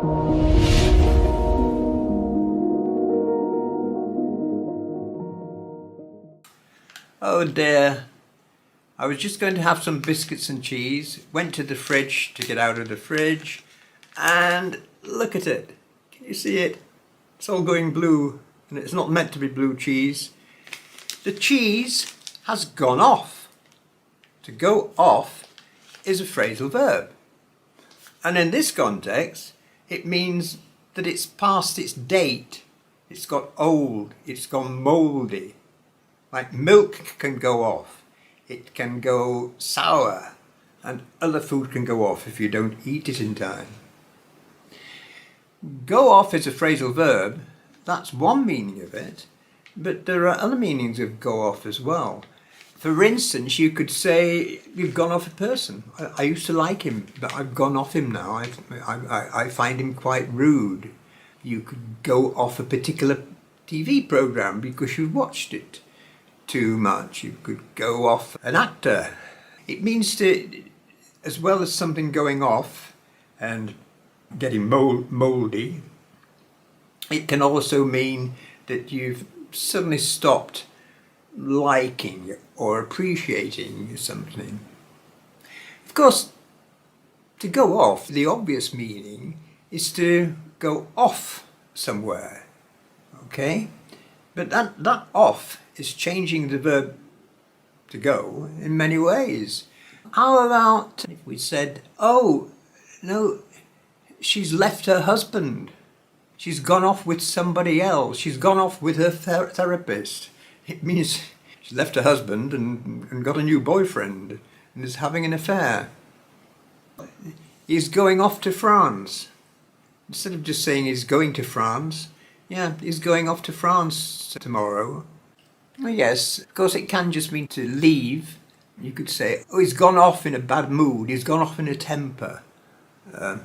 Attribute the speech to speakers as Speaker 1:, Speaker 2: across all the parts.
Speaker 1: Oh dear, I was just going to have some biscuits and cheese, went to the fridge to get out of the fridge, and look at it. Can you see it? It's all going blue, and it's not meant to be blue cheese. The cheese has gone off. To go off is a phrasal verb. And in this context, it means that it's past its date. It's got old, it's gone mouldy. Like milk can go off, it can go sour, and other food can go off if you don't eat it in time. Go off is a phrasal verb, that's one meaning of it, but there are other meanings of go off as well. For instance, you could say you've gone off a person. I used to like him, but I've gone off him now. I find him quite rude. You could go off a particular TV program because you've watched it too much. You could go off an actor. It means to, as well as something going off and getting mouldy, it can also mean that you've suddenly stopped liking or appreciating something. Of course, to go off, the obvious meaning is to go off somewhere, okay? But that off is changing the verb to go in many ways. How about if we said, oh, no, she's left her husband. She's gone off with somebody else. She's gone off with her therapist. It means she left her husband and got a new boyfriend and is having an affair. He's going off to France. Instead of just saying he's going to France, yeah, he's going off to France tomorrow. Well, yes, of course it can just mean to leave. You could say, oh, he's gone off in a bad mood. He's gone off in a temper.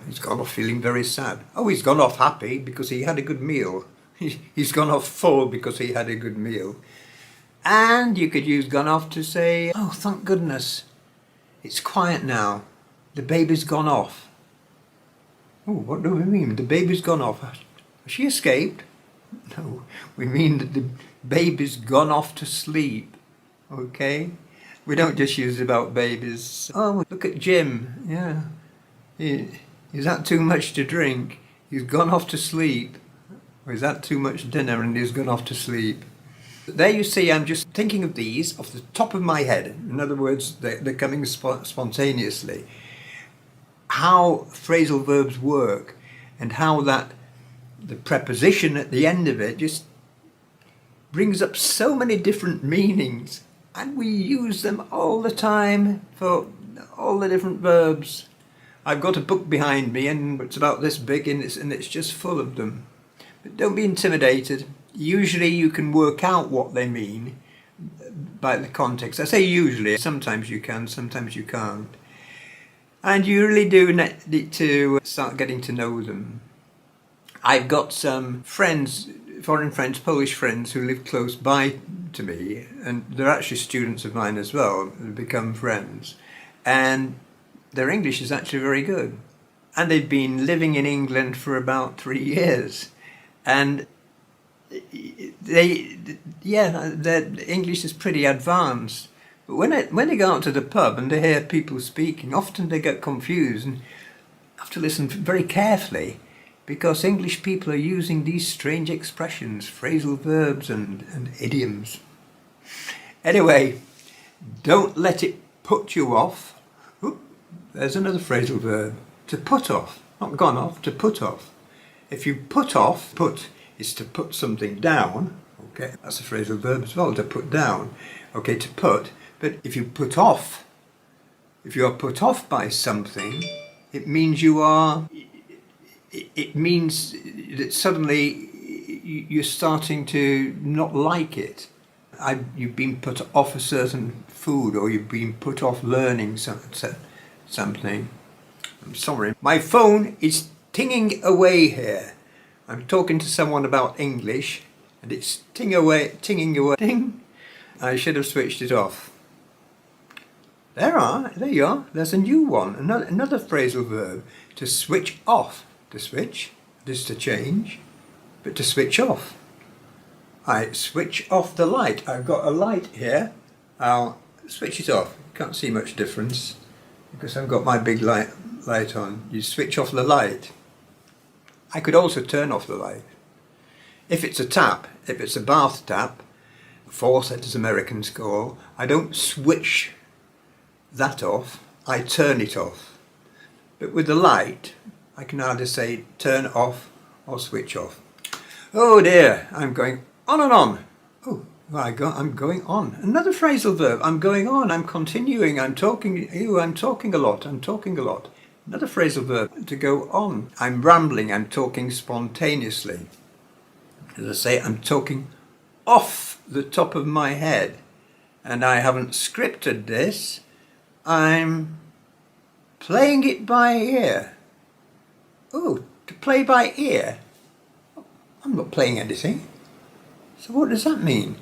Speaker 1: He's gone off feeling very sad. Oh, he's gone off happy because he had a good meal. He's gone off full because he had a good meal. And you could use gone off to say, oh, thank goodness, it's quiet now. The baby's gone off. Oh, what do we mean? The baby's gone off. Has she escaped? No, we mean that the baby's gone off to sleep. Okay? We don't just use it about babies. Oh, look at Jim. Yeah. He's had too much to drink. He's gone off to sleep. Or he's had too much dinner and he's gone off to sleep. There you see, I'm just thinking of these off the top of my head. In other words, they're coming spontaneously. How phrasal verbs work and how that the preposition at the end of it just brings up so many different meanings, and we use them all the time for all the different verbs. I've got a book behind me and it's about this big and it's just full of them. But don't be intimidated. Usually you can work out what they mean by the context. I say usually, sometimes you can, sometimes you can't. And you really do need to start getting to know them. I've got some friends, foreign friends, Polish friends who live close by to me, and they're actually students of mine as well, who become friends. And their English is actually very good. And they've been living in England for about 3 years. And their English is pretty advanced. But when they go out to the pub and they hear people speaking, often they get confused and have to listen very carefully, because English people are using these strange expressions, phrasal verbs and idioms. Anyway, don't let it put you off. Oop, there's another phrasal verb. To put off. Not gone off, to put off. If you put off, put is to put something down. Okay, that's a phrasal verb as well, to put down. Okay, to put. But if you put off, if you are put off by something, it means you are, it means that suddenly you're starting to not like it. You've been put off a certain food, or you've been put off learning something. I'm sorry. My phone is tinging away here. I'm talking to someone about English and it's tinging away. Ting. I should have switched it off. There you are. There's a new one. Another phrasal verb, to switch off. to switch, this to change, but to switch off. I switch off the light. I've got a light here. I'll switch it off. Can't see much difference because I've got my big light on. You switch off the light. I could also turn off the light. If it's a tap, if it's a bath tap, faucet as Americans call, I don't switch that off, I turn it off. But with the light, I can either say turn off or switch off. Oh dear, I'm going on and on. Oh, I'm going on. Another phrasal verb. I'm going on, I'm continuing, I'm talking a lot. Another phrasal verb, to go on. I'm rambling, I'm talking spontaneously. As I say, I'm talking off the top of my head. And I haven't scripted this. I'm playing it by ear. Oh, to play by ear? I'm not playing anything. So what does that mean?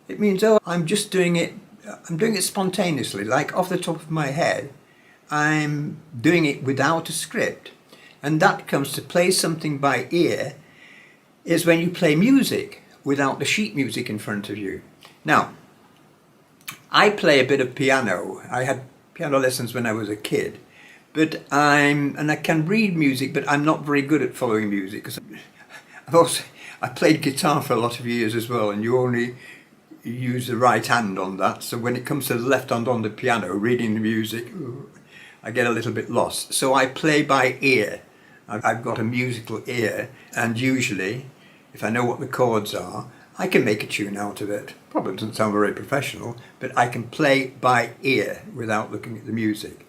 Speaker 1: It means, oh, I'm doing it spontaneously, like off the top of my head. I'm doing it without a script. And that comes to play something by ear is when you play music without the sheet music in front of you. Now, I play a bit of piano. I had piano lessons when I was a kid, but I can read music, but I'm not very good at following music because I played guitar for a lot of years as well, and you only use the right hand on that. So when it comes to the left hand on the piano, reading the music, I get a little bit lost. So I play by ear. I've got a musical ear, and usually, if I know what the chords are, I can make a tune out of it. Probably doesn't sound very professional, but I can play by ear without looking at the music.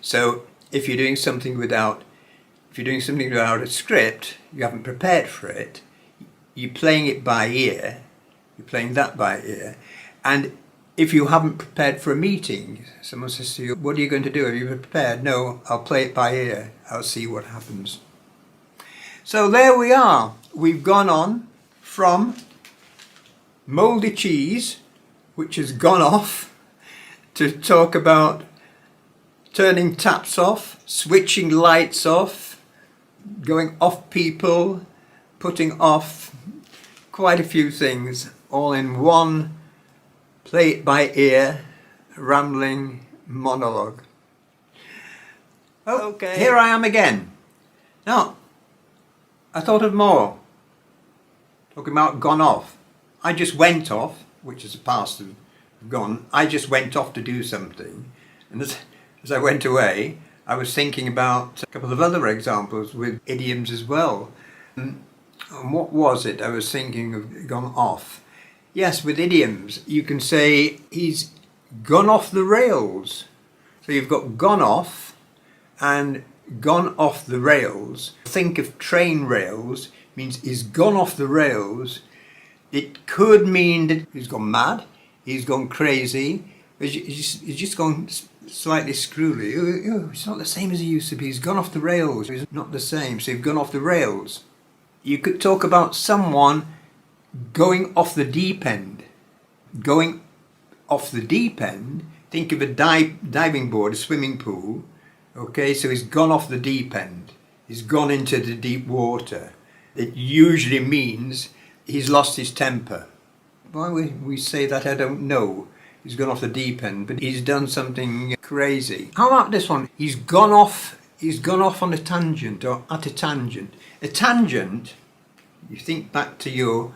Speaker 1: So if you're doing something without a script, you haven't prepared for it, you're playing it by ear, you're playing that by ear. And if you haven't prepared for a meeting, someone says to you, what are you going to do? Have you prepared? No, I'll play it by ear. I'll see what happens. So there we are. We've gone on from mouldy cheese, which has gone off, to talk about turning taps off, switching lights off, going off people, putting off, quite a few things, all in one play it by ear, rambling monologue. Okay, here I am again. Now, I thought of more. Talking about gone off. I just went off, which is the past of gone. I just went off to do something. And as I went away, I was thinking about a couple of other examples with idioms as well. And what was it I was thinking of gone off? Yes, with idioms, you can say he's gone off the rails. So you've got gone off and gone off the rails. Think of train rails, means he's gone off the rails. It could mean that he's gone mad, he's gone crazy, he's just gone slightly screwy. It's not the same as he used to be. He's gone off the rails. It's not the same. So you've gone off the rails. You could talk about someone going off the deep end. Going off the deep end, think of a diving board, a swimming pool. Okay, so he's gone off the deep end. He's gone into the deep water. It usually means he's lost his temper. Why we say that, I don't know. He's gone off the deep end, but he's done something crazy. How about this one? He's gone off on a tangent, or at a tangent. A tangent, you think back to your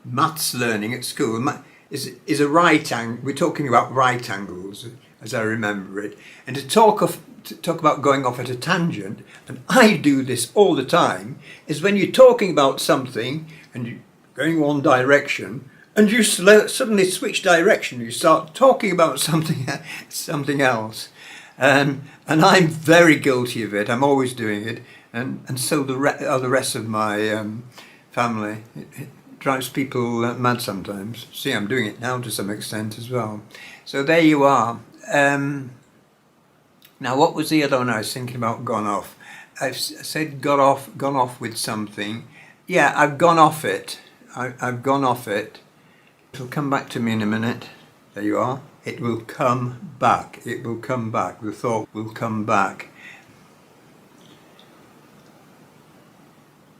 Speaker 1: maths learning at school, is a right angle. We're talking about right angles, as I remember it. And to talk about going off at a tangent, and I do this all the time, is when you're talking about something and you're going one direction, and you suddenly switch direction. You start talking about something else, and I'm very guilty of it. I'm always doing it, and so are the rest of my family. It drives people mad sometimes. See, I'm doing it now to some extent as well. So there you are. Now, what was the other one I was thinking about? Gone off. I've said gone off with something. Yeah, I've gone off it. I've gone off it. It'll come back to me in a minute. There you are. It will come back. It will come back. The thought will come back.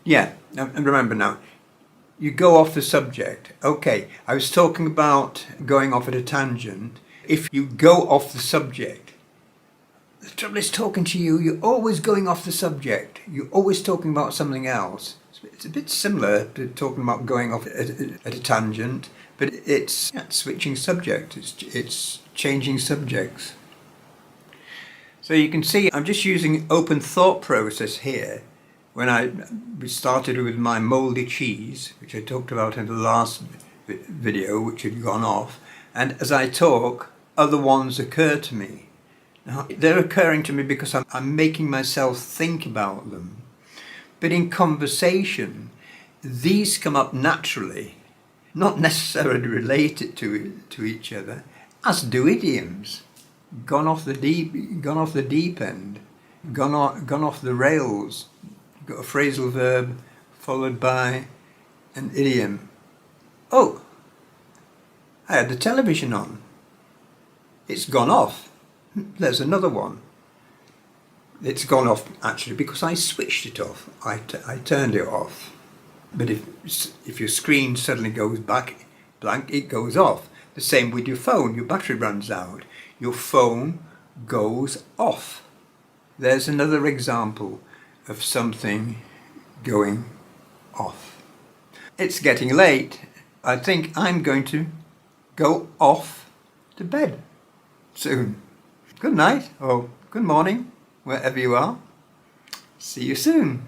Speaker 1: Yeah, I remember now. You go off the subject. Okay, I was talking about going off at a tangent. If you go off the subject, the trouble is talking to you, you're always going off the subject. You're always talking about something else. It's a bit similar to talking about going off at a tangent, but it's switching subject. It's changing subjects. So you can see I'm just using open thought process here. When we started with my mouldy cheese, which I talked about in the last video, which had gone off, and as I talk, other ones occur to me. Now, they're occurring to me because I'm making myself think about them. But in conversation, these come up naturally, not necessarily related to each other, as do idioms. Gone off the deep end, gone off the rails. You've got a phrasal verb followed by an idiom. Oh, I had the television on. It's gone off. There's another one. It's gone off actually because I switched it off. I turned it off. But if your screen suddenly goes back blank, it goes off. The same with your phone. Your battery runs out. Your phone goes off. There's another example of something going off. It's getting late. I think I'm going to go off to bed soon. Good night or good morning, wherever you are. See you soon.